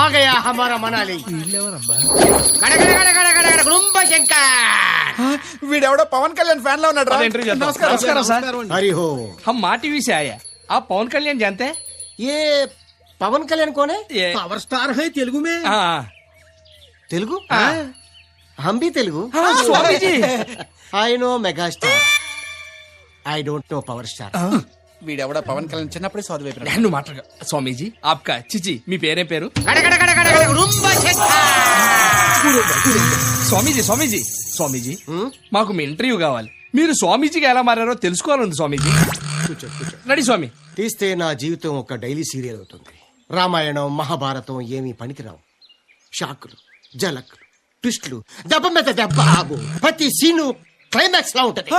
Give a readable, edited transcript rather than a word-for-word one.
आ गया हमारा मनाली వీడెవడో పవన్ కళ్యాణ్ ఫ్యాన్ లో ఉన్నాడు. नमस्कार सर. हरि हो. हम माँ टीवी से आए हैं. आप पवन कल्याण जानते हैं? ये पवन कल्याण कौन है? ये पावर स्टार है तेलुगु में. हाँ तेलुगु? हम भी तेलुगु. हाँ, Swami ji. I know megastar. I don't know power star. వీడెవడో పవన్ కళ్యాణ్ చిన్నప్పుడే చదువు అయిపోయాడు. నేను మాట్లాడగా స్వామీజీ आपका చిచి మీ పేరే పేరు స్వామీజీ స్వామీజీ స్వామీజీ మాకు మీ ఇంటర్వ్యూ కావాలి. మీరు స్వామీజీగా ఎలా మారారో తెలుసుకోవాలండి స్వామీజీ. రెడీ స్వామి. తీస్తే నా జీవితం ఒక డైలీ సీరియల్ అవుతుంది. రామాయణం మహాభారతం ఏమీ పనికిరావు. షాకులు జలకులు ట్విస్టులు దెబ్బ మీద దెబ్బ ఆగు. ప్రతి సీను క్లైమాక్స్ లా ఉంటది.